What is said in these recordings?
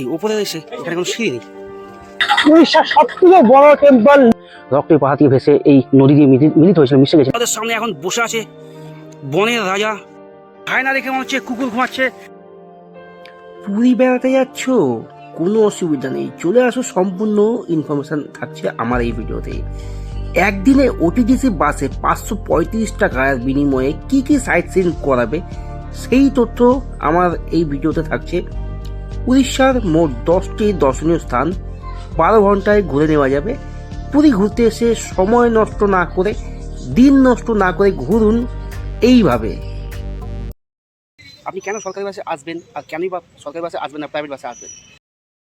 এই উপরে এসে এখানে কোনো সিঁড়ি নেই। উড়িষ্যার সবথেকে বড় টেম্পল রক্তের পাহাড় থেকে ভেসে এই নদী দিয়ে মিলিত হয়েছিল, মিশে গেছে। আমাদের সামনে এখন বসে আছে বনের রাজা। হায়না দেখে মনে হচ্ছে কুকুর ঘুমাচ্ছে। পুরী বেড়াতে যাচ্ছ, কোনো অসুবিধা নেই, চলে আসো, সম্পূর্ণ ইনফরমেশন থাকছে আমার এই ভিডিওতে। একদিনে ওটিডিসি বাসে 535 টাকার বিনিময়ে কি কি সাইট সিন করাবে সেই তথ্য আমার এই ভিডিওতে থাকছে। উড়িষ্যার মোট 10টি দর্শনীয় স্থান 12 ঘন্টায় ঘুরে নেওয়া যাবে। পুরী ঘুরতে এসে সময় নষ্ট না করে, দিন নষ্ট না করে ঘুরুন এইভাবে। আপনি কেন সরকারি বাসে আসবেন আর কেনই বা সরকারি বাসে আসবেন না প্রাইভেট বাসে আসবেন?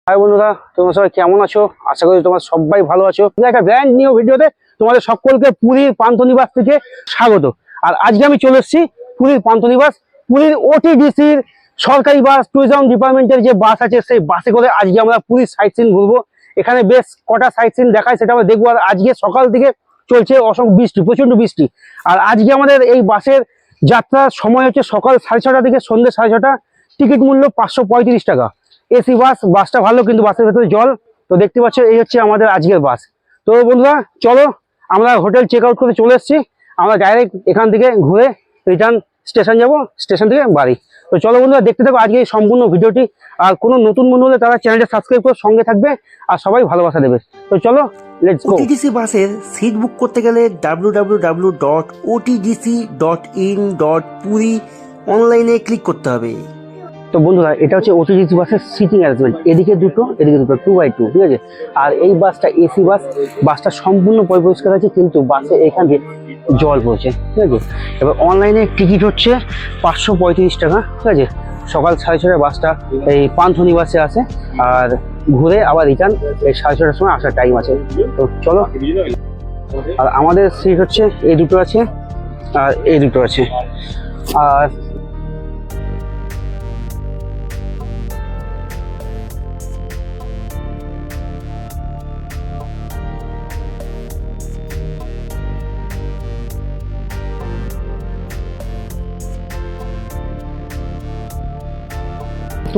হাই বন্ধুরা, তোমরা সবাই কেমন আছো? আশা করি তোমরা সবাই ভালো আছো। একটা ব্র্যান্ড নিউ ভিডিওতে তোমাদের সকলকে পুরীর পান্থনিবাস থেকে স্বাগত। আর আজকে আমি চলে এসেছি পুরীর পান্থনিবাস। পুরীর ওটিডিসির সরকারি বাস, ট্যুরিজম ডিপার্টমেন্টের যে বাস আছে সেই বাসে করে আজকে আমরা পুরীর সাইট সিন ঘুরবো। এখানে বেশ কটা সাইট সিন দেখায়, সেটা আমরা দেখবো। আর আজকে সকাল থেকে চলছে অসংখ্য বৃষ্টি, প্রচন্ড বৃষ্টি। আর আজকে আমাদের এই বাসের যাত্রার সময় হচ্ছে সকাল 6:30 থেকে সন্ধ্যে 6:30। টিকিট মূল্য 535 টাকা। এসি বাস, বাসটা ভালো, কিন্তু বাসের ভেতরে জল। তো দেখতে পাচ্ছ এই হচ্ছে আমাদের আজকের বাস। তো বন্ধুরা চলো, আমরা হোটেল চেক আউট করে চলে এসেছি। আমরা ডাইরেক্ট এখান থেকে ঘুরে রিটার্ন স্টেশন যাব, স্টেশন থেকে বাড়ি। তো চলো বন্ধুরা, দেখতে থাকো আজকে এই সম্পূর্ণ ভিডিওটি। আর কোনো নতুন বন্ধু হলে তারা চ্যানেলটা সাবস্ক্রাইব করে সঙ্গে থাকবে, আর সবাই ভালোবাসা দেবে। তো চলো, লেটস গো। ওটিডিসি বাসের সিট বুক করতে গেলে www.otdc.in.puri অনলাইনে ক্লিক করতে হবে। তো বন্ধুরা, এটা হচ্ছে ওটিডিসি বাসের সিটিং অ্যারেঞ্জমেন্ট। এদিকে দুটো, এদিকে দুটো, 2x2, ঠিক আছে। আর এই বাসটা এসি বাস। বাসটা সম্পূর্ণ পরিষ্কার আছে, কিন্তু বাসে এখান থেকে জল পড়ছে, ঠিক আছে। এবার অনলাইনে টিকিট হচ্ছে 535 টাকা, ঠিক আছে। সকাল 6:30 বাসটা এই পান্থনিবাসে আসে, আর ঘুরে আবার রিটার্ন এই 6:30 সময় আসার টাইম আছে। তো চলো। আর আমাদের সিট হচ্ছে এই দুটো আছে আর এই দুটো আছে। আর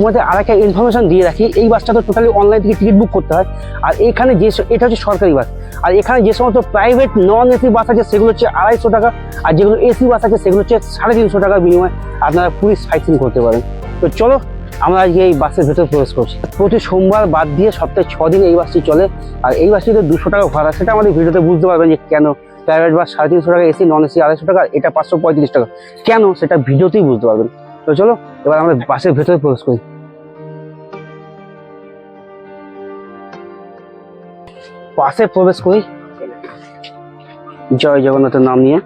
তোমাদের আরেকটা ইনফরমেশন দিয়ে রাখি, এই বাসটা তো টোটালি অনলাইন থেকে টিকিট বুক করতে হয়। আর এখানে যে এটা হচ্ছে সরকারি বাস। আর এখানে যে সমস্ত প্রাইভেট নন এসি বাস আছে সেগুলো হচ্ছে 250 টাকা, আর যেগুলো এসি বাস আছে সেগুলো হচ্ছে 350 টাকার বিনিময়ে আপনারা পুরীর সাইট সিন করতে পারেন। তো চলো, আমরা আজকে এই বাসের ভেতরে প্রবেশ করছি। প্রতি সোমবার বাদ দিয়ে সপ্তাহে 6 দিন এই বাসটি চলে। আর এই বাসটিতে 200 টাকা ভাড়া, সেটা আমাদের ভিডিওতে বুঝতে পারবেন যে কেন প্রাইভেট বাস 350 টাকা, এসি নন এসি 250 টাকা, এটা 535 টাকা কেন, সেটা ভিডিওতেই বুঝতে পারবেন। তো চলো এবার আমরা বাসের ভেতরে প্রবেশ করি। বাসে প্রবেশ করি জয় জগন্নাথের নাম নিয়ে।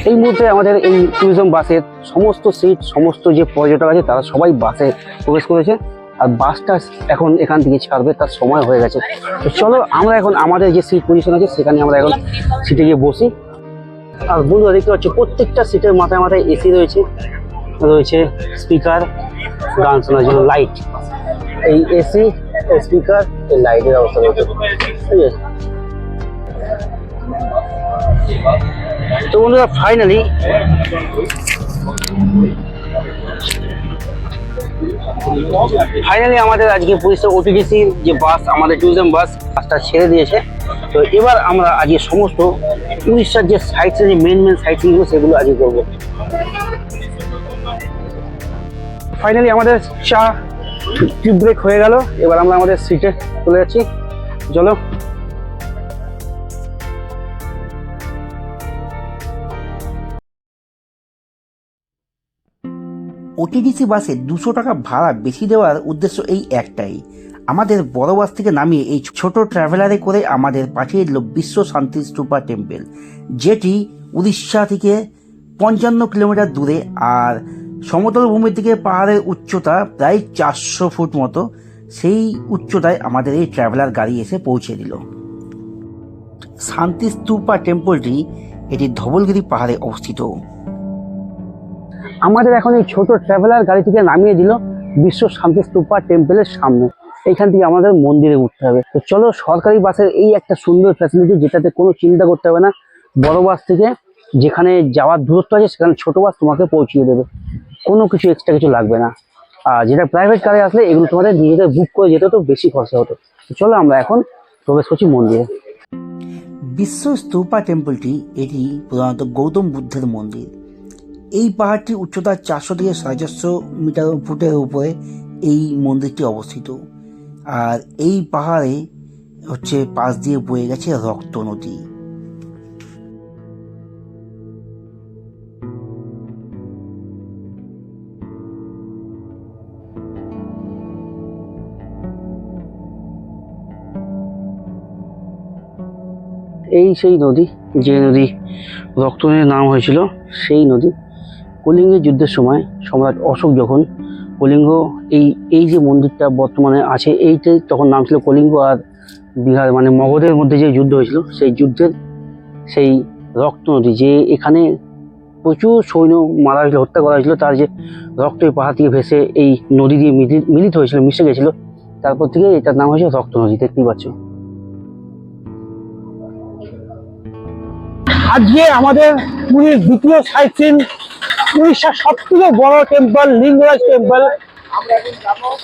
এই মুহূর্তে আমাদের এই ট্যুরিজম বাসের সমস্ত সিট, সমস্ত যে পর্যটক আছে তারা সবাই বাসে প্রবেশ করেছে। আর বাসটা এখন এখান থেকে ছাড়বে, তার সময় হয়ে গেছে। তো চলো, আমরা এখন আমাদের যে সিট পজিশন আছে সেখানে আমরা এখন সিটে গিয়ে বসি। আর বন্ধুরা দেখতে পাচ্ছি প্রত্যেকটা সিটের মাথায় মাথায় এসি রয়েছে, রয়েছে স্পিকার, গান শোনার জন্য লাইট। এই এসি, স্পিকার, এই লাইটের ব্যবস্থা রয়েছে, ঠিক আছে। তো বন্ধুরা ফাইনালি আমাদের আজকে পুরীর ওটিডিসির যে বাস, আমাদের ট্যুরিজম বাসটা ছেড়ে দিয়েছে। তো এবার আমরা আজকে সমস্ত উড়িষ্যার যে সাইটস, যে মেন সাইট সিনগুলো সেগুলো আজকে করবো। ফাইনালি আমাদের চা টি ব্রেক হয়ে গেল। এবার আমরা আমাদের সিটে চলে যাচ্ছি। চলো। ওটিডিসি বাসে 200 টাকা ভাড়া বেশি দেওয়ার উদ্দেশ্য এই একটাই, আমাদের বড় বাস থেকে নামিয়ে এই ছোট ট্রাভেলারে করে আমাদের পাঠিয়ে দিল বিশ্ব শান্তি স্তূপা টেম্পল, যেটি উড়িষ্যা থেকে 55 কিলোমিটার দূরে। আর সমতল ভূমি থেকে পাহাড়ের উচ্চতা প্রায় 400 ফুট মতো। সেই উচ্চতায় আমাদের এই ট্রাভেলার গাড়ি এসে পৌঁছে দিল। শান্তি স্তূপা টেম্পলটি এটি ধবলগিরি পাহাড়ে অবস্থিত। আমাদের এখন এই ছোট ট্রাভেলার গাড়ি থেকে নামিয়ে দিল বিশ্ব শান্তি স্তূপা টেম্পলের সামনে। এইখান থেকে আমাদের মন্দিরে উঠতে হবে। তো চলো, সরকারি বাসের এই একটা সুন্দর ফ্যাসিলিটি, যেটাতে কোনো চিন্তা করতে হবে না। বড় বাস থেকে যেখানে যাওয়ার দূরত্ব আছে সেখানে ছোটো বাস তোমাকে পৌঁছিয়ে দেবে, কোনো কিছু এক্সট্রা কিছু লাগবে না। আর যেটা প্রাইভেট কারে আসলে এগুলো তোমাদের নিজেদের বুক করে যেতে হতো, বেশি খরচা হতো। চলো আমরা এখন প্রবেশ করছি মন্দিরে। বিশ্ব স্তূপা টেম্পলটি এটি প্রধানত গৌতম বুদ্ধের মন্দির। এই পাহাড়টির উচ্চতা 400 থেকে 450 মিটার ফুটের উপরে এই মন্দিরটি অবস্থিত। আর এই পাহাড়ে পাশ দিয়ে বয়ে গেছে রক্ত নদী। এই সেই নদী, যে নদী রক্ত নদীর নাম হয়েছিল, সেই নদী কলিঙ্গের যুদ্ধের সময় সম্রাট অশোক যখন কলিঙ্গ এই যে মন্দিরটা বর্তমানে আছে এইটাই তখন নাম ছিল কলিঙ্গ। আর বিহার মানে মগধের মধ্যে যে যুদ্ধ হয়েছিল সেই যুদ্ধের সেই রক্ত নদী, যে এখানে প্রচুর সৈন্য মারা হয়েছিল, হত্যা করা হয়েছিল, তার যে রক্ত এই পাহাড় থেকে ভেসে এই নদী দিয়ে মিলিত হয়েছিল, মিশে গেছিল, তারপর থেকে এটার নাম হয়েছে রক্ত নদী। দেখতেই পাচ্ছ। আজকে আমাদের পুরীর দ্বিতীয় সাইট সিন উড়িষ্যার সব থেকে বড় টেম্পল লিঙ্গরাজ টেম্পল।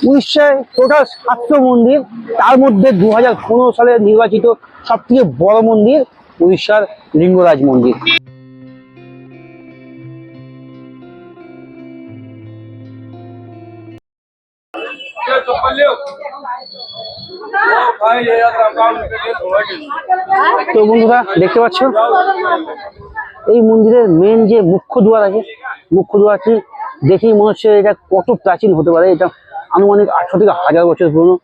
উড়িষ্যায় টোটাল 700 মন্দির, তার মধ্যে 2015 সালে নির্বাচিত সব থেকে বড় মন্দির উড়িষ্যার লিঙ্গরাজ মন্দির। তো বন্ধুরা দেখতে পাচ্ছ এই মন্দিরের মেন যে মুখ্য দুয়ার আছে, মুখ্য দুয়ারটি দেখেই মনে হচ্ছে এটা কত প্রাচীন হতে পারে। এটা আনুমানিক 800 থেকে 1000 বছর পুরনো।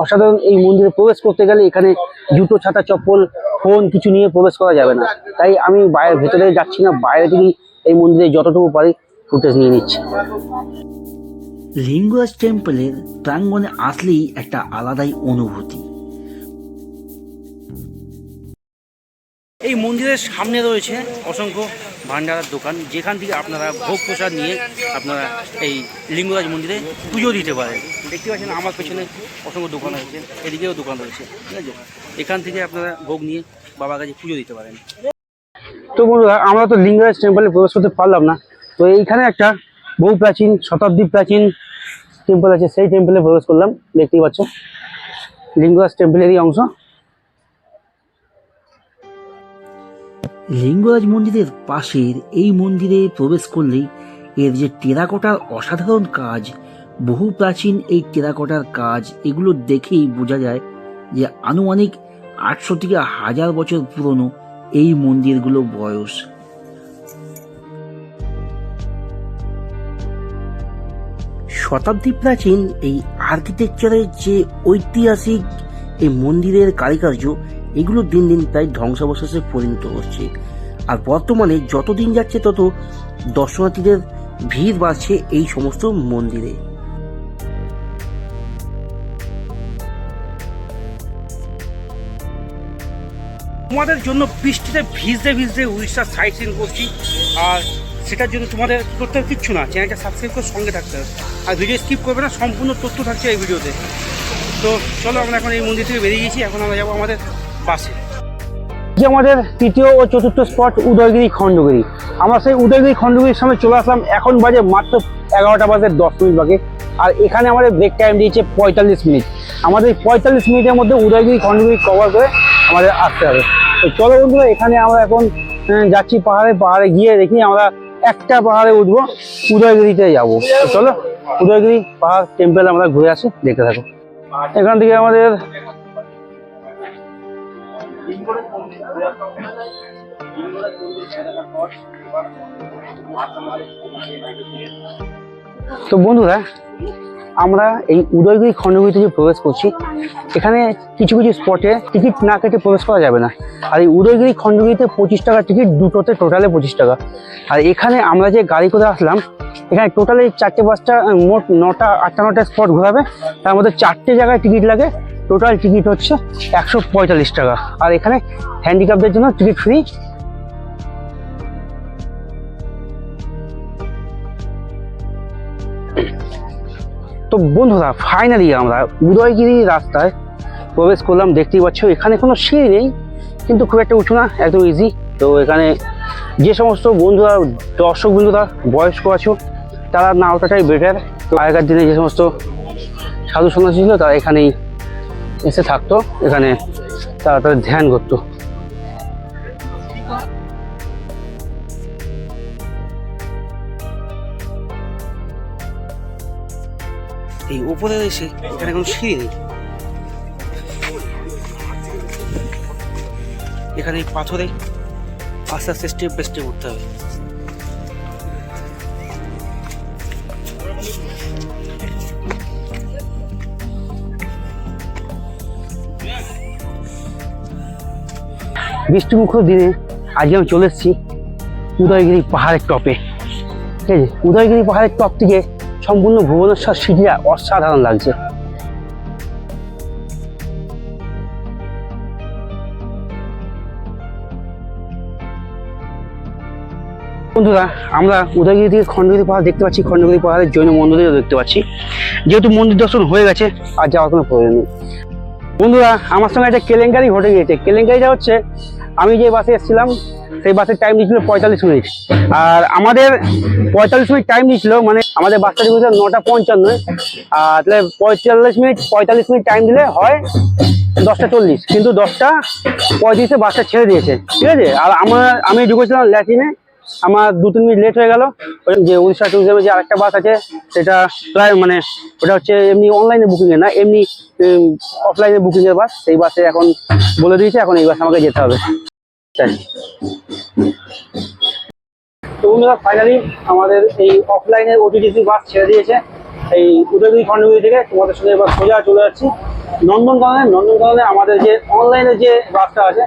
অসাধারণ। এই মন্দিরে প্রবেশ করতে গেলে এখানে জুতো, ছাতা, চপ্পল, ফোন কিছু নিয়ে প্রবেশ করা যাবে না। তাই আমি ভেতরে যাচ্ছি না, বাইরে থেকেই এই মন্দিরে যতটুকু পারি ফুটেজ নিয়ে নিচ্ছি। লিঙ্গরাজ টেম্পলের প্রাঙ্গণে আসলেই একটা আলাদাই অনুভূতি। এই মন্দিরের সামনে রয়েছে অসংখ্য ভান্ডারার দোকান, যেখান থেকে আপনারা ভোগ প্রসাদ নিয়ে আপনারা এই লিঙ্গরাজ মন্দিরে পুজো দিতে পারেন। দেখতে পাচ্ছেন আমার পেছনে অসংখ্য দোকান রয়েছে, এদিকেও দোকান রয়েছে, ঠিক আছে। এখান থেকে আপনারা ভোগ নিয়ে বাবার কাছে পুজো দিতে পারেন। তো বন্ধুরা আমরা তো লিঙ্গরাজ টেম্পলে প্রবেশ করতে পারলাম না, তো এইখানে একটা বহু প্রাচীন, শতাব্দী প্রাচীন টেম্পল আছে, সেই টেম্পলে প্রবেশ করলাম। দেখতেই পাচ্ছ লিঙ্গরাজ টেম্পলেরই অংশ। লিঙ্গরাজ মন্দিরের পাশের এই মন্দিরে প্রবেশ করলেই এর যে টেরাকোটার অসাধারণ কাজ, বহু প্রাচীন এই টেরাকোটার কাজ, এগুলো দেখেই বোঝা যায় যে আনুমানিক 800 থেকে 1000 বছর পুরনো এই মন্দিরগুলো বয়স। শতাব্দী প্রাচীন এই আর্কিটেকচারের যে ঐতিহাসিক এই মন্দিরের কারুকার্য, এগুলো দিন দিন প্রায় ধ্বংসাবশেষে পরিণত হচ্ছে। আর বর্তমানে যত দিন যাচ্ছে তত দর্শনার্থীদের ভিড় বাড়ছে এই সমস্ত মন্দিরে। তোমাদের জন্য বৃষ্টিতে ভিজতে ভিজতে উড়িষ্যার সাইট সিন করছি, আর সেটার জন্য তোমাদের করতে হবে কিচ্ছু না, চ্যানেলটা সাবস্ক্রাইব করে সঙ্গে থাকতে হবে, আর ভিডিও স্কিপ করবে না, সম্পূর্ণ তথ্য থাকছে এই ভিডিওতে। তো চলো আমরা এখন এই মন্দির থেকে বেরিয়ে গেছি, এখন আমরা যাবো আমাদের বাসে। যে আমাদের তৃতীয় ও চতুর্থ স্পট উদয়গিরি খণ্ডগিরি। আমরা সেই উদয়গিরি খণ্ডগিরির সামনে চলে আসলাম। এখন বাজে মাত্র 11টা বাজে 10 মিনিট বাকি, আর এখানে আমাদের ব্রেক টাইম দিয়েছে 45 মিনিট। আমাদের 45 মিনিটের মধ্যে উদয়গিরি খণ্ডগিরি কভার করে আমাদের আসতে হবে। তো চলো বন্ধুরা, এখানে আমরা এখন যাচ্ছি পাহাড়ে গিয়ে দেখি আমরা একটা পাহাড়ে উঠবো, উদয়গিরিতে যাবো। তো চলো উদয়গিরি পাহাড় টেম্পল আমরা ঘুরে আসি, দেখতে থাকো। এখান থেকে আমাদের তো বন্ধুরা আমরা এই উদয়গিরি খণ্ডগিরিতে যে প্রবেশ করছি, এখানে কিছু কিছু স্পটে টিকিট না কেটে প্রবেশ করা যাবে না। আর এই উদয়গিরি খণ্ডগিরিতে 25 টাকা টিকিট, দুটোতে টোটালে 25 টাকা। আর এখানে আমরা যে গাড়ি করে আসলাম, এখানে টোটালি 4-5টা মোট 8টা স্পট ঘোরাবে, তার মধ্যে 4টে জায়গায় টিকিট লাগে। টোটাল টিকিট হচ্ছে 145 টাকা। আর এখানে হ্যান্ডিক্যাপদের জন্য টিকিট ফ্রি। তো বন্ধুরা ফাইনালি আমরা উদয়গিরি রাস্তায় প্রবেশ করলাম। দেখতেই পাচ্ছ এখানে কোনো সিঁড়ি নেই, কিন্তু খুব একটা উঁচু না, একদম ইজি। তো এখানে যে সমস্ত বন্ধুরা দর্শক বন্ধুরা বয়স্ক আছো তারা না ওঠাটাই বেটার। তো আগেকার দিনে যে সমস্ত সাধু সন্ন্যাসী ছিল তারা এখানেই এসে থাকতো, এখানে তারা তাদের ধ্যান করতো। এই উপরে এসে এখানে কোনো সিঁড়ি নেই, এখানে এই পাথরে আস্তে আস্তে স্টেপ বাই স্টেপ উঠতে হবে। বৃষ্টিমুখর দিনে আজকে আমি চলে এসেছি উদয়গিরি পাহাড়ের টপে। ঠিক আছে, উদয়গিরি পাহাড়ের টপ থেকে সম্পূর্ণ ভুবনেশ্বর সিটিটা অসাধারণ লাগছে। বন্ধুরা আমরা উদয়গিরি থেকে খণ্ডগিরি পাহাড় দেখতে পাচ্ছি, খণ্ডগিরি পাহাড়ের জৈন মন্দিরও দেখতে পাচ্ছি। যেহেতু মন্দির দর্শন হয়ে গেছে আর যাওয়ার কোনো প্রয়োজন নেই। বন্ধুরা আমার সঙ্গে একটা কেলেঙ্কারি ঘটে গিয়েছে। কেলেঙ্কারিটা হচ্ছে, আমি যে বাসে এসেছিলাম সেই বাসের টাইম দিয়েছিল 45 মিনিট, আর আমাদের 45 মিনিট টাইম দিয়েছিল, মানে আমাদের বাসটা ছিল 9:55, আর তাহলে 45 মিনিট টাইম দিলে হয় 10:40, কিন্তু 10:35 বাসটা ছেড়ে দিয়েছে। ঠিক আছে, আর আমি ঢুকেছিলাম ল্যাটিনে, আমার 2-3 মিনিট লেট হয়ে গেল। যে উড়িষ্যা ট্যুরিজমের যে আরেকটা বাস আছে সেটা প্রায় মানে ওটা হচ্ছে এমনি অনলাইনে বুকিংয়ের না, এমনি অফলাইনে বুকিংয়ের বাস। সেই বাসে এখন বলে দিয়েছে এখন এই বাসে আমাকে যেতে হবে। তাই তো বন্ধুরা ফাইনালি আমাদের এই অফলাইনের ওটিটিসি বাস ছেড়ে দিয়েছে এই উদয়গিরি খণ্ডগিরি থেকে। তোমাদের সঙ্গে এবার সোজা চলে যাচ্ছি নন্দনকাননে। নন্দনকাননে আমাদের যে অনলাইনে যে বাসটা আছে,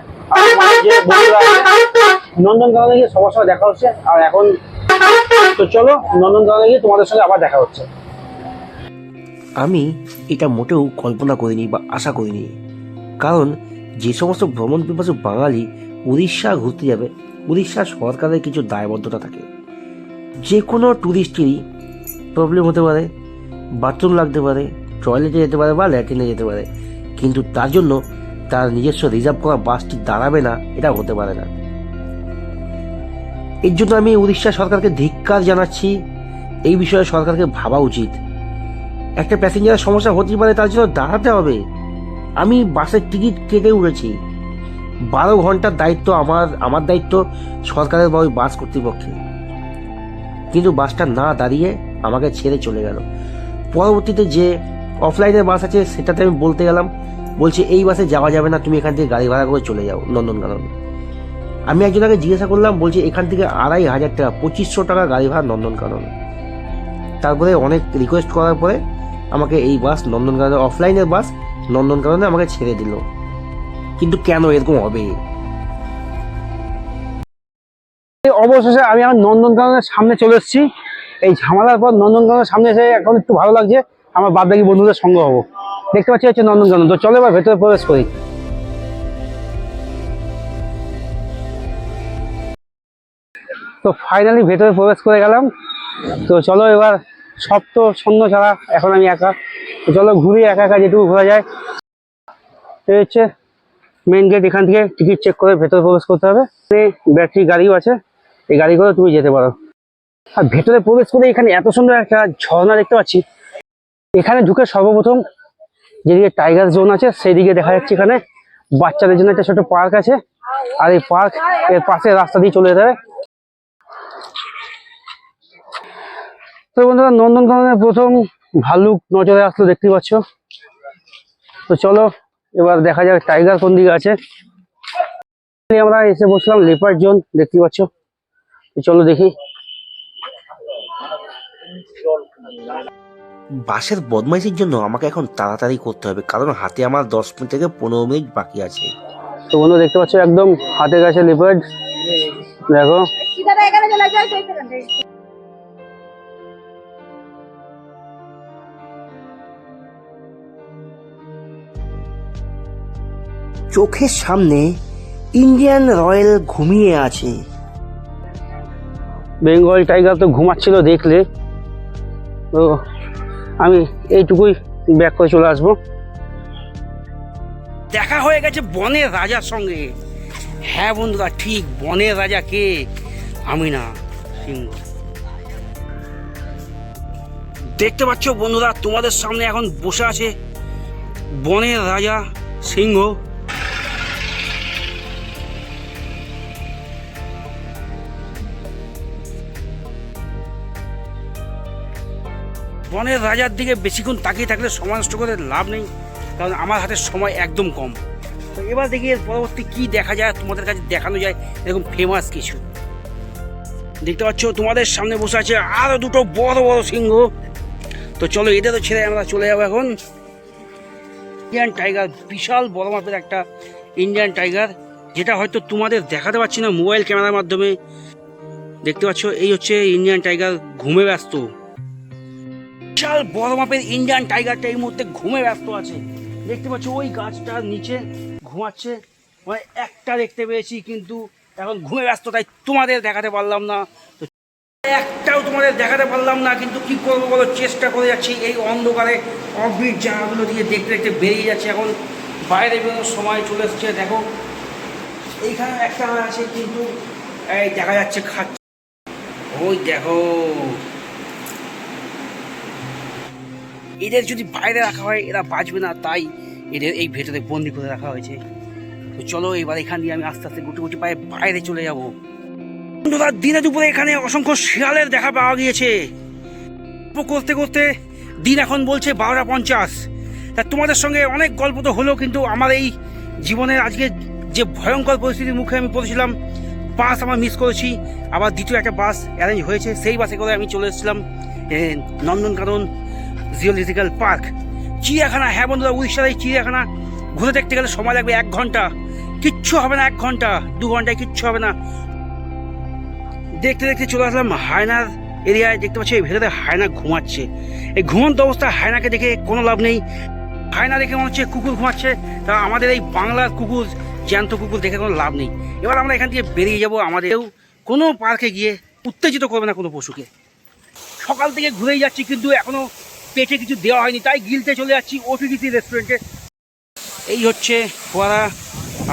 আমাদের যে বন্ধুরা নন্দনকাননে গিয়ে সবার সঙ্গে দেখা হচ্ছে। আর এখন তো চলো নন্দনকাননে গিয়ে তোমাদের সঙ্গে আবার দেখা হচ্ছে। আমি এটা মোটেও কল্পনা করিনি বা আশা করিনি, কারণ যে সমস্ত ভ্রমণ পিপাসু বাঙালি উড়িষ্যা ঘুরতে যাবে, উড়িষ্যা সরকারের কিছু দায়বদ্ধতা থাকে। যে কোনো ট্যুরিস্টেরই প্রবলেম হতে পারে, বাথরুম লাগতে পারে, টয়লেটে যেতে পারে বা ল্যাট্রিনে যেতে পারে, কিন্তু তার জন্য তার নিজস্ব রিজার্ভ করা বাসটি দাঁড়াবে না, এটা হতে পারে না। এর জন্য আমি উড়িষ্যা সরকারকে ধিক্কার জানাচ্ছি। এই বিষয়ে সরকারকে ভাবা উচিত। একটা প্যাসেঞ্জারের সমস্যা হতেই পারে, তার জন্য দাঁড়াতে হবে। আমি বাসের টিকিট কেটে উঠেছি, 12 ঘন্টার দায়িত্ব আমার দায়িত্ব সরকারের বা ওই বাস কর্তৃপক্ষের, কিন্তু বাসটা না দাঁড়িয়ে আমাকে ছেড়ে চলে গেল। পরবর্তীতে যে অফলাইনের বাস আছে সেটাতে আমি বলতে গেলাম, বলছে এই বাসে যাওয়া যাবে না, তুমি এখান থেকে গাড়ি ভাড়া করে চলে যাও নন্দনকানন। আমি একজনকে জিজ্ঞাসা করলাম, বলছে এখান থেকে 2500 টাকা, 2500 টাকা গাড়ি ভাড়া নন্দনকানন। তারপরে অনেক রিকোয়েস্ট করার পরে আমাকে এই বাস নন্দনকানন, অফলাইনের বাস নন্দনকাননে আমাকে ছেড়ে দিল। কিন্তু কেন এরকম হবে? অবশেষে আমি আমার নন্দনকাননের সামনে চলে এসেছি। এই ঝামেলার পর নন্দনকাননের সামনে এসে এখন একটু ভালো লাগছে, আমার বাদবাকি বন্ধুদের সঙ্গ হবো। দেখতে পাচ্ছি হচ্ছে নন্দনকানন। তো চলো এবার ভেতরে প্রবেশ করি। তো ফাইনালি ভেতরে প্রবেশ করে গেলাম। তো চলো এবার, সব তো ছন্দ ছাড়া, এখন আমি একা। তো চলো ঘুরি একা একা যেটুকু ঘোরা যায়। এই হচ্ছে মেন গেট, এখান থেকে টিকিট চেক করে ভেতরে প্রবেশ করতে হবে। ব্যাটারি গাড়িও আছে, এই গাড়ি করে তুমি যেতে পারো। আর ভেতরে প্রবেশ করে এখানে এত সুন্দর একটা ঝর্ণা দেখতে পাচ্ছি। এখানে ঢুকে সর্বপ্রথম যেদিকে টাইগার জোন আছে সেই দিকে দেখা যাচ্ছে এখানে বাচ্চাদের জন্য একটা ছোট পার্ক আছে। আর এই পার্ক এর পাশে রাস্তা দিয়ে চলে যেতে হবে। তো বন্ধুরা নন্দনকাননের প্রথম ভাল্লুক নজরে আসলো, দেখতে পাচ্ছ। তো চলো এবার দেখা যাক টাইগার কোন দিকে আছে। আমরা এসে বসলাম লেপার্ড জোন, দেখতে পাচ্ছ। তো চলো দেখি। বাসের বদমাইশির জন্য আমাকে এখন তাড়াতাড়ি করতে হবে, কারণ হাতে আমার 10 মিনিট থেকে 15 মিনিট বাকি আছে। তো বন্ধু দেখতে পাচ্ছ একদম হাতে কাছে লেপার্ড, দেখো। চোখের সামনে ইন্ডিয়ান রয়্যাল ঘুমিয়ে আছে। বেঙ্গল টাইগার তো ঘুমাচ্ছিল দেখলে। তো আমি এইটুকুই ব্যাক করে চলে আসবো। দেখা হয়ে গেছে বনের রাজার সঙ্গে। হ্যাঁ বন্ধুরা, ঠিক বনের রাজা কে? আমিনা সিংহ। দেখতে পাচ্ছ বন্ধুরা, তোমাদের সামনে এখন বসে আছে বনের রাজা সিংহ। বনের রাজার দিকে বেশিক্ষণ তাকিয়ে থাকলে সময় নষ্ট করে লাভ নেই, কারণ আমার হাতে সময় একদম কম। তো এবার দেখি এর পরবর্তী কি দেখা যায়, তোমাদের কাছে দেখানো যায় এরকম ফেমাস কিছু। দেখতে পাচ্ছ তোমাদের সামনে বসে আছে আরো দুটো বড় বড় সিংহ। তো চলো এদেরও ছেড়ে আমরা চলে যাবো এখন। ইন্ডিয়ান টাইগার, বিশাল বড় মাপের একটা ইন্ডিয়ান টাইগার, যেটা হয়তো তোমাদের দেখাতে পারছি না মোবাইল ক্যামেরার মাধ্যমে। দেখতে পাচ্ছ এই হচ্ছে ইন্ডিয়ান টাইগার, ঘুমে ব্যস্ত। বিশাল বড় মাপের ইন্ডিয়ান টাইগারটা এই মুহূর্তে ঘুমে ব্যস্ত আছে। দেখতে পাচ্ছ ওই গাছটার নিচে ঘুমাচ্ছে, মানে একটা দেখতে পেয়েছি কিন্তু এখন ঘুমে ব্যস্ত, তাই তোমাদের দেখাতে পারলাম না। তো একটাও তোমাদের দেখাতে পারলাম না, কিন্তু কি করবো বলো, চেষ্টা করে যাচ্ছি এই অন্ধকারে অফবিট জায়গাগুলো দিয়ে দেখতে দেখতে বেরিয়ে যাচ্ছে। এখন বাইরে বেরোনোর সময় চলে এসছে। দেখো এইখানে একটা আছে কিন্তু এই দেখা যাচ্ছে খাচ্ছে, ওই দেখো। এদের যদি বাইরে রাখা হয় এরা বাঁচবে না, তাই এদের এই ভেতরে বন্দি করে রাখা হয়েছে। তো চলো এবার এখান দিয়ে আমি আস্তে আস্তে গুটি গুটি পায়ে বাইরে চলে যাব। বন্ধুরা দিনে দুপুরে এখানে অসংখ্য শিয়ালের দেখা পাওয়া গিয়েছে। করতে করতে দিন এখন বলছে 12:50। তা তোমাদের সঙ্গে অনেক গল্প তো হলো, কিন্তু আমার এই জীবনের আজকে যে ভয়ঙ্কর পরিস্থিতির মুখে আমি পড়েছিলাম, বাস আমার মিস করেছি। আবার দ্বিতীয় একটা বাস অ্যারেঞ্জ হয়েছে, সেই বাসে করে আমি চলে এসেছিলাম নন্দনকানন জিওলজিক্যাল পার্ক, চিড়িয়াখানা। হ্যাঁ বন্ধুরা, উড়িষ্যার এই চিড়িয়াখানা ঘুরে দেখতে গেলে সময় লাগবে 1 ঘন্টা, কিচ্ছু হবে না। 1 ঘন্টা 2 ঘন্টায় কিচ্ছু হবে না। দেখতে দেখতে চলে আসলাম হায়নার এরিয়ায়। দেখতে পাচ্ছি এই ভেতরে হায়না ঘুমাচ্ছে। এই ঘুমন্ত অবস্থায় হায়নাকে দেখে কোনো লাভ নেই। হায়না দেখে মনে হচ্ছে কুকুর ঘুমাচ্ছে, তা আমাদের এই বাংলার কুকুর, জ্যান্ত কুকুর দেখে কোনো লাভ নেই। এবার আমরা এখান থেকে বেরিয়ে যাব। আমাদেরও কোনো পার্কে গিয়ে উত্তেজিত করবে না কোনো পশুকে। সকাল থেকে ঘুরেই যাচ্ছি কিন্তু এখনো পেটে কিছু দেওয়া হয়নি, তাই গিলতে চলে যাচ্ছি ওটিডিসি রেস্টুরেন্টে। এই হচ্ছে ফোয়ারা,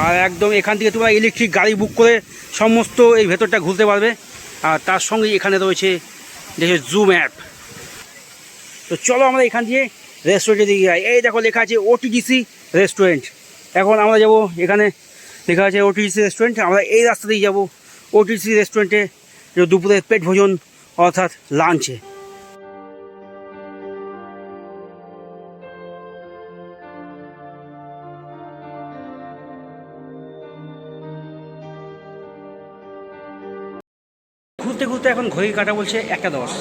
আর একদম এখান থেকে তোমরা ইলেকট্রিক গাড়ি বুক করে সমস্ত এই ভেতরটা ঘুরতে পারবে। আর তার সঙ্গে এখানে রয়েছে দেখো জুম অ্যাপ। তো চলো আমরা এখান দিয়ে রেস্টুরেন্টে দিকে যাই। এই দেখো লেখা আছে ওটিডিসি রেস্টুরেন্ট। এখন আমরা যাব, এখানে লেখা আছে ওটিডিসি রেস্টুরেন্ট। আমরা এই রাস্তা দিয়ে যাবো ওটিডিসি রেস্টুরেন্টে, দুপুরের পেট ভোজন অর্থাৎ লাঞ্চে। ঘুরতে ঘুরতে এখন ঘড়ির কাটা বলছে 1:10।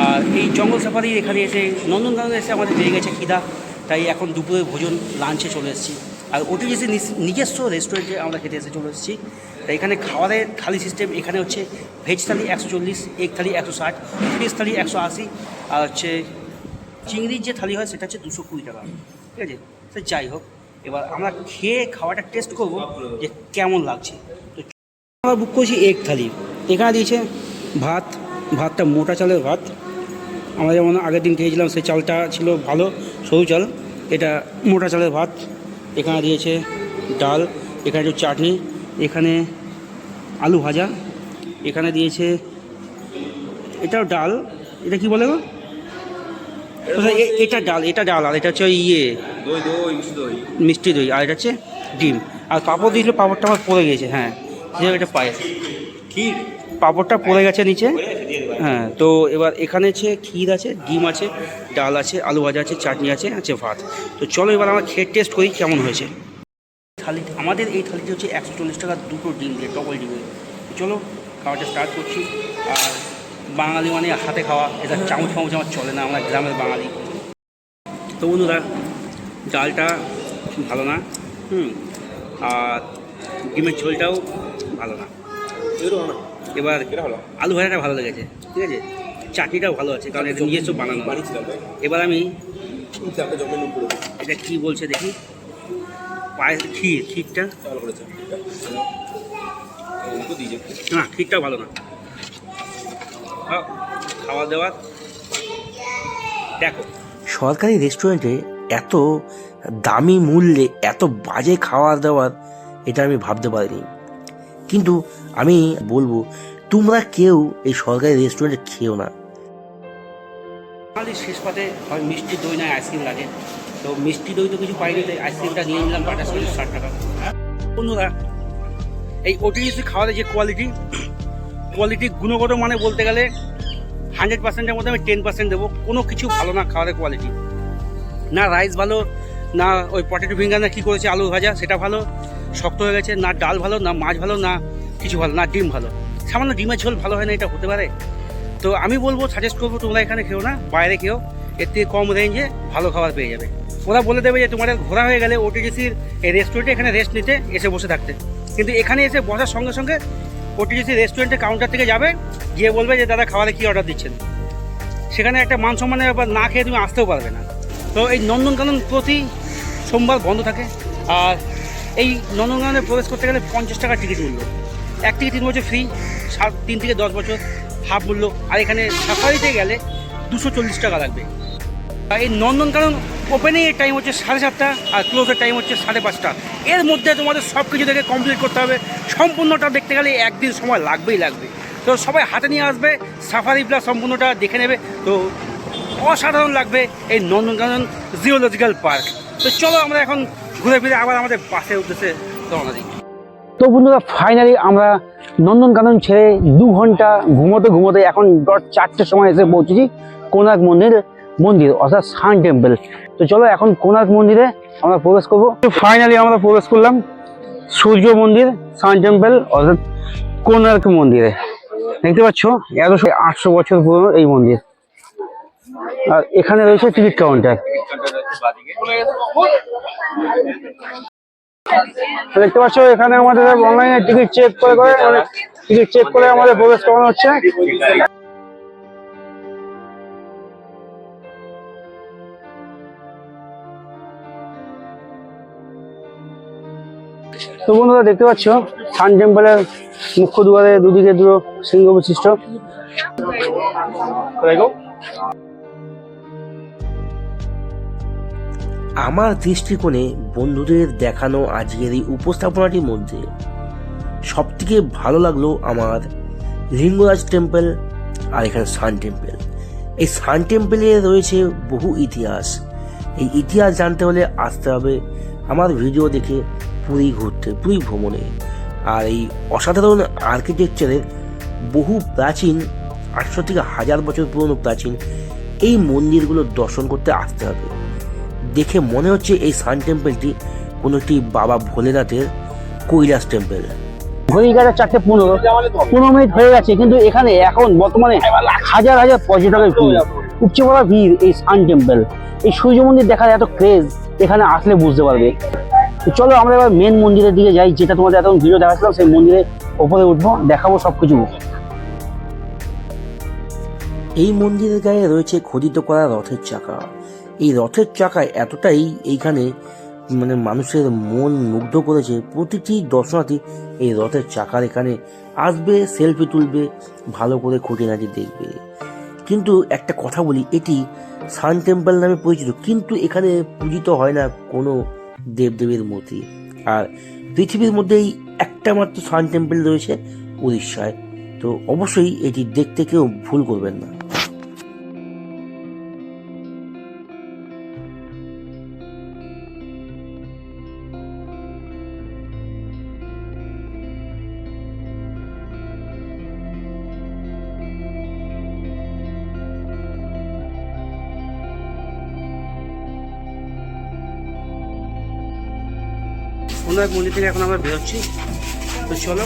আর এই জঙ্গল সাফারি এখানে এসে নন্দনকাননে এসে আমাদের বেড়ে গেছে খিদা, তাই এখন দুপুরে ভোজন লাঞ্চে চলে এসেছি। আর ওটিডিসি নিজস্ব রেস্টুরেন্টে আমরা খেতে এসে চলে এসেছি। তাই এখানে খাবারের থালি সিস্টেম, এখানে হচ্ছে ভেজ থালি 140, এগ থালি 160, ফিশ থালি 180, আর হচ্ছে চিংড়ির যে থালি হয় সেটা হচ্ছে 220 টাকা। ঠিক আছে, সে যাই হোক, এবার আমরা খেয়ে খাওয়াটা টেস্ট করবো যে কেমন লাগছে। তো আমরা বুক করেছি এগ থালি। এখানে দিয়েছে ভাত, ভাতটা মোটা চালের ভাত। আমরা যেমন আগের দিন খেয়েছিলাম সেই চালটা ছিল ভালো, সরু চাল, এটা মোটা চালের ভাত। এখানে দিয়েছে ডাল, এখানে একটু চাটনি, এখানে আলু ভাজা, এখানে দিয়েছে এটাও ডাল। এটা কি বলে গো? এটা ডাল, এটা ডাল, আর এটা হচ্ছে মিষ্টি দই, আর এটা হচ্ছে ডিম। আর পাঁপড় দিয়েছিল, পাঁপড়টা আমার পড়ে গিয়েছে। হ্যাঁ, এটা পায়েস ক্ষীর, পাঁপড়টা পড়ে গেছে নিচে। হ্যাঁ, তো এবার এখানে আছে ক্ষীর আছে, ডিম আছে, ডাল আছে, আলু ভাজা আছে, চাটনি আছে, আছে ভাত। তো চলো এবার আমরা খেয়ে টেস্ট করি কেমন হয়েছে। থালি, আমাদের এই থালিটি হচ্ছে 140 টাকা, 2টো ডিম দিয়ে, ডবল ডিমের। চলো খাওয়াটা স্টার্ট করছি। আর বাঙালি মানে হাতে খাওয়া, এটা চামচ ফামচ আমার চলে না, আমরা গ্রামের বাঙালি। তো বন্ধুরা ডালটা ভালো না, আর ডিমের ঝোলটাও ভালো না। এবার আলু ভাজাটা ভালো লেগেছে, ঠিক আছে, চাটনিটাও ভালো আছে, কারণ এটা নিজস্ব বানানো। এবার আমি এটা কি বলছে দেখি, পায়েস ক্ষীরটা না, ক্ষীরটাও ভালো না। খাওয়া দাওয়া দেখো, সরকারি রেস্টুরেন্টে এত দামি মূল্যে এত বাজে খাওয়ার দাওয়ার, এটা আমি ভাবতে পারিনি। কিন্তু আমি বলবো তোমরা কেউ এই সরকারি রেস্টুরেন্টে খেও না। আমাদের শেষ পাতে হয় মিষ্টি দই নয় আইসক্রিম লাগে, তো মিষ্টি দই তো কিছু পাইনি, তাই আইসক্রিমটা নিয়ে নিলাম বাটার সঙ্গে 60 টাকা। বন্ধুরা, এই ওটিডিসি খাওয়ার যে কোয়ালিটি গুণগত মানে বলতে গেলে 100%-এর মধ্যে আমি 10% দেবো। কোনো কিছু ভালো না খাওয়ারের কোয়ালিটি, না রাইস ভালো, না ওই পটেটো ফিঙ্গার না কী করেছে আলু ভাজা সেটা ভালো শক্ত হয়ে গেছে, না ডাল ভালো, না মাছ ভালো, না কিছু ভালো, না ডিম ভালো। সামান্য ডিমের ঝোল ভালো হয় না, এটা হতে পারে? তো আমি বলবো, সাজেস্ট করবো তোমরা এখানে খেও না, বাইরে খেও, এর থেকে কম রেঞ্জে ভালো খাবার পেয়ে যাবে। ওরা বলে দেবে যে তোমাদের ঘোরা হয়ে গেলে ওটিডিসির এই রেস্টুরেন্টে এখানে রেস্ট নিতে এসে বসে থাকতে, কিন্তু এখানে এসে বসার সঙ্গে সঙ্গে ওটিডিসি রেস্টুরেন্টে কাউন্টার থেকে যাবে, গিয়ে বলবে যে দাদা খাবারে কী অর্ডার দিচ্ছেন। সেখানে একটা মান সম্মানের ব্যাপার, না খেয়ে তুমি আসতেও পারবে না। তো এই নন্দনকানন প্রতি সোমবার বন্ধ থাকে, আর এই নন্দনকাননে প্রবেশ করতে গেলে 50 টাকা টিকিট মূল্য। এক থেকে 3 বছর ফ্রি, 3 থেকে 10 বছর হাফ মূল্য। আর এখানে সাফারিতে গেলে 240 টাকা লাগবে। আর এই নন্দনকানন ওপেনিংয়ের টাইম হচ্ছে 7:30 আর ক্লোজের টাইম হচ্ছে 5:30। এর মধ্যে তোমাদের সব কিছু দেখে কমপ্লিট করতে হবে। সম্পূর্ণটা দেখতে গেলে একদিন সময় লাগবেই লাগবে। তো সবাই হাতে নিয়ে আসবে, সাফারি প্লাস সম্পূর্ণটা দেখে নেবে। তো অসাধারণ লাগবে এই নন্দনকানন জিওলজিক্যাল পার্ক। তো চলো আমরা এখন ঘুরে ফিরে আবার আমাদের বাসের উদ্দেশ্যে রওনা দিই। তো বন্ধুরা, ফাইনালি আমরা নন্দনকানন ছেড়ে 2 ঘন্টা ঘুমোতে এখন 4টের সময় এসে পৌঁছেছি কোনার্ক মন্দির অর্থাৎ সান টেম্পল। তো চলো এখন কোনার্ক মন্দিরে আমরা প্রবেশ করবো। ফাইনালি আমরা প্রবেশ করলাম সূর্য মন্দির, সান টেম্পল অর্থাৎ কোনার্ক মন্দিরে। দেখতে পাচ্ছ 800 বছর পুরনো এই মন্দির। আর এখানে রয়েছে টিকিট কাউন্টার। দেখতে পাচ্ছ এখানে আমাদের অনলাইনে টিকিট চেক করে আমাদের প্রবেশ করানো হচ্ছে। তো বন্ধুরা, দেখতে পাচ্ছ সান টেম্পলের মুখ্য দুয়ারে দুদিকে দুটো সিংহ বিশিষ্ট। আমার দৃষ্টিকোণে বন্ধুদের দেখানো আজকের এই উপস্থাপনাটির মধ্যে সবথেকে ভালো লাগলো আমার লিঙ্গরাজ টেম্পল আর এখানে সান টেম্পল। এই সান টেম্পলে রয়েছে বহু ইতিহাস। এই ইতিহাস জানতে হলে আসতে হবে আমার ভিডিও দেখে পুরী ভ্রমণে। আর এই অসাধারণ আর্কিটেকচারের বহু প্রাচীন 800 থেকে 1000 বছর পুরনো প্রাচীন এই মন্দিরগুলো দর্শন করতে আসতে হবে। দেখে মনে হচ্ছে এই সান টেম্পলটি কোনো একটি বাবা ভোলেনাথের কৈলাস টেম্পল। ঘড়ির কাছে 4:15 মিনিট হয়ে গেছে, কিন্তু এখানে এখন বর্তমানে হাজার পর্যটকের ভিড়, উপচে পড়া ভিড়। এই সান টেম্পল, এই সূর্য মন্দির দেখার এত ক্রেজ এখানে আসলে বুঝতে পারবে। তো চলো আমরা এবার মেন মন্দিরের দিকে যাই, যেটা তোমাদের এতক্ষণ ভিডিও দেখাচ্ছিলাম। সেই মন্দিরের ওপরে উঠবো, দেখাবো সবকিছু। এই মন্দিরের গায়ে রয়েছে খোদিত করা রথের চাকা। এই রথের চাকায় এতটাই এইখানে মানুষের মন মুগ্ধ করেছে, প্রতিটি দর্শনার্থী এই রথের চাকার এখানে আসবে, সেলফি তুলবে, ভালো করে খুঁটিনাটি দেখবে। কিন্তু একটা কথা বলি, এটি সান টেম্পল নামে পরিচিত, কিন্তু এখানে পূজিত হয় না কোনো দেবদেবীর মূর্তি। আর পৃথিবীর মধ্যেই একটা মাত্র সান টেম্পল রয়েছে উড়িষ্যায়। তো অবশ্যই এটি দেখতে কেউ ভুল করবেন না। কোনার্ক মন্দির থেকে এখন আমরা বেরোচ্ছি। তো চলো,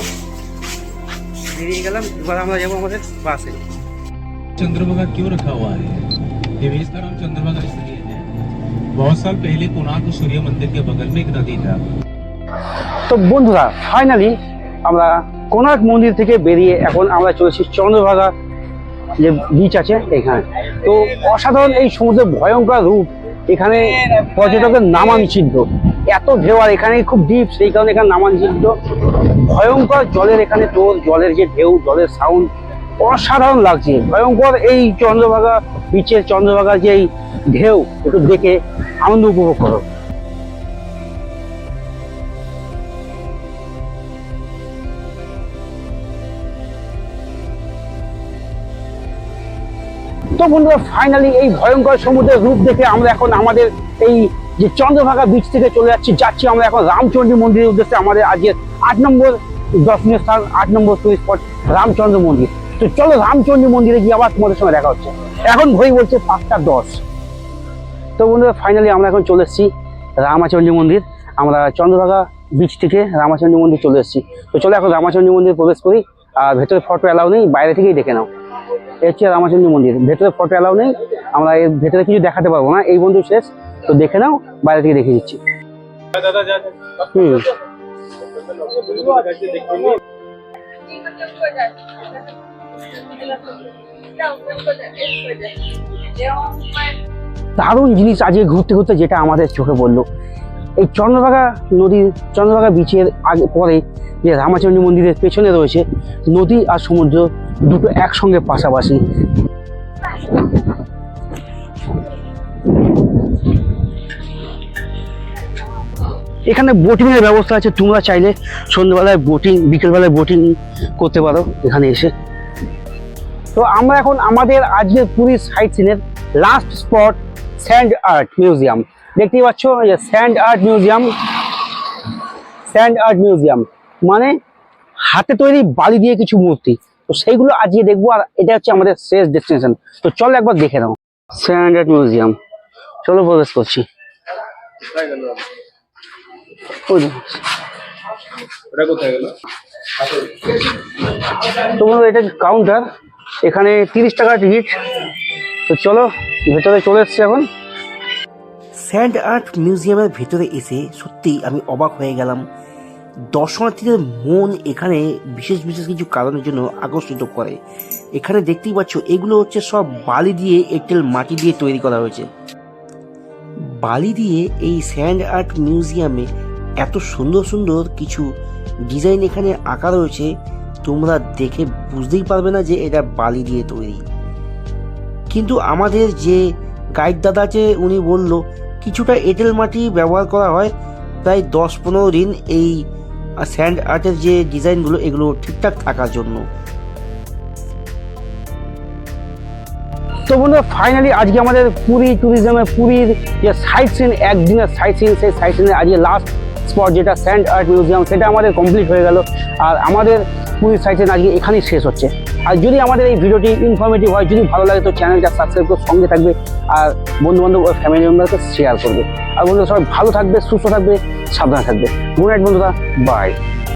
বেরিয়ে গেলাম। এবার আমরা যাবো আমাদের বাসে। चंद्रभागा क्यों रखा हुआ है? ये बेस का नाम चंद्रभागा इसलिए है, बहुत साल पहले कोणार्क सूर्य मंदिर के बगल में एक नदी था। তো বন্ধুরা, ফাইনালি আমরা কোনার্ক মন্দির থেকে বেরিয়ে এখন আমরা চলেছি চন্দ্রভাগা যে বিচ আছে এখানে। তো অসাধারণ এই সমুদ্রের ভয়ঙ্কর রূপ, এখানে পর্যটকের নামা নিষিদ্ধ। এত ঢেউ, আর এখানে খুব ডিপ, সেই কারণে এখানে নামা নিষিদ্ধ। ভয়ঙ্কর জলের এখানে তোর জলের যে ঢেউ, জলের সাউন্ড অসাধারণ লাগছে, ভয়ঙ্কর। এই চন্দ্রভাগা বিচের চন্দ্রভাগার যে ঢেউ, একটু দেখে আনন্দ উপভোগ করো। তো বন্ধুরা ফাইনালি এই ভয়ঙ্কর সমুদ্রের রূপ দেখে আমরা এখন আমাদের এই যে চন্দ্রভাগা বিচ থেকে চলে যাচ্ছি আমরা এখন রামচন্ডী মন্দিরের উদ্দেশ্যে। আমাদের আজকের 8 নম্বর দর্শনীয় স্থান, 8 নম্বর টুরিস্ট স্পট রামচন্দ্র মন্দির। তো চলো রামচন্ডী মন্দিরে গিয়ে আবার তোমাদের সঙ্গে দেখা হচ্ছে। এখন ঘড়ি বলছে 5:10। তো বন্ধুরা ফাইনালি আমরা এখন চলে এসেছি রামচন্ডী মন্দির। আমরা চন্দ্রভাগা বিচ থেকে রামচন্ডী মন্দির চলে এসেছি। তো চলো এখন রামচন্ডী মন্দির প্রবেশ করি। আর ভেতরে ফটো অ্যালাউ নেই, বাইরে থেকেই দেখে নাও। এই হচ্ছে রামচন্ডী মন্দির, ভেতরে ফটো অ্যালাউ নেই, আমরা এর ভেতরে কিছু দেখাতে পারবো না, এই বন্ধু শেষ। তো দেখে নাও, বাইরে থেকে দেখিয়ে দিচ্ছি। দারুণ জিনিস আজকে ঘুরতে ঘুরতে যেটা আমাদের চোখে পড়লো, এই চন্দ্রভাগা নদীর, চন্দ্রভাগা বিচের আগে পরে যে রামচন্ডী মন্দিরের পেছনে রয়েছে নদী আর সমুদ্র দুটো একসঙ্গে পাশাপাশি। এখানে বোটিং এর ব্যবস্থা আছে, তোমরা চাইলে সন্ধ্যাবেলায় বোটিং, বিকেলবেলায় বোটিং করতে পারো এখানে এসে। তো আমরা এখন আমাদের আজকের পুরীর সাইট সিনের last spot sand art museum. দেখতেই পাচ্ছ যে sand art museum. Sand art museum মানে হাতে তৈরি বালি দিয়ে কিছু মূর্তি, তো সেইগুলো আজকে দেখবো। আর এটা হচ্ছে আমাদের শেষ ডেস্টিনেশন। তো চলো একবার দেখে নাও স্যান্ড আর্ট মিউজিয়াম। চলো প্রবেশ করছি। তো বন্ধুরা এটা কাউন্টার, এখানে 30 টাকা টিকিট। তো চলো ভেতরে চলে এসছি এখন। স্যান্ড আর্ট মিউজিয়ামের ভেতরে এসে সত্যি আমি অবাক হয়ে গেলাম। দর্শনার্থীদের মন এখানে বিশেষ বিশেষ কিছু কারণের জন্য আকর্ষিত করে। এখানে দেখতেই পাচ্ছ এগুলো হচ্ছে সব বালি দিয়ে, এঁটেল মাটি দিয়ে তৈরি করা হয়েছে। বালি দিয়ে এই স্যান্ড আর্ট মিউজিয়ামে এত সুন্দর সুন্দর কিছু ডিজাইন এখানে আঁকা রয়েছে, তোমরা দেখে বুঝতেই পারবে না যে এটা বালি দিয়ে তৈরি। কিন্তু আমাদের যে গাইড দাদা আছে উনি বলল কিছুটা এঁটেল মাটি ব্যবহার করা হয়, প্রায় 10-15 দিন এই স্যান্ড আর্টের যে ডিজাইনগুলো এগুলো ঠিকঠাক থাকার জন্য। তো বন্ধুরা ফাইনালি আজকে আমাদের পুরী ট্যুরিজমের পুরীর যে সাইট সিন, একদিনের সাইট সিন, সেই সাইট সিনের আজকে লাস্ট স্পট যেটা স্যান্ড আর্ট মিউজিয়াম, সেটা আমাদের কমপ্লিট হয়ে গেল। আর আমাদের পুরীর সাইট সিন আজকে এখানেই শেষ হচ্ছে। আর যদি আমাদের এই ভিডিওটি ইনফরমেটিভ হয়, যদি ভালো লাগে, তো চ্যানেলটা সাবস্ক্রাইব করে সঙ্গে থাকবে, আর বন্ধু বান্ধব ও ফ্যামিলি মেম্বারকে শেয়ার করবে। আর বন্ধুরা সবাই ভালো থাকবে, সুস্থ থাকবে, সাবধানে থাকবে। গুড নাইট বন্ধুরা, বাই।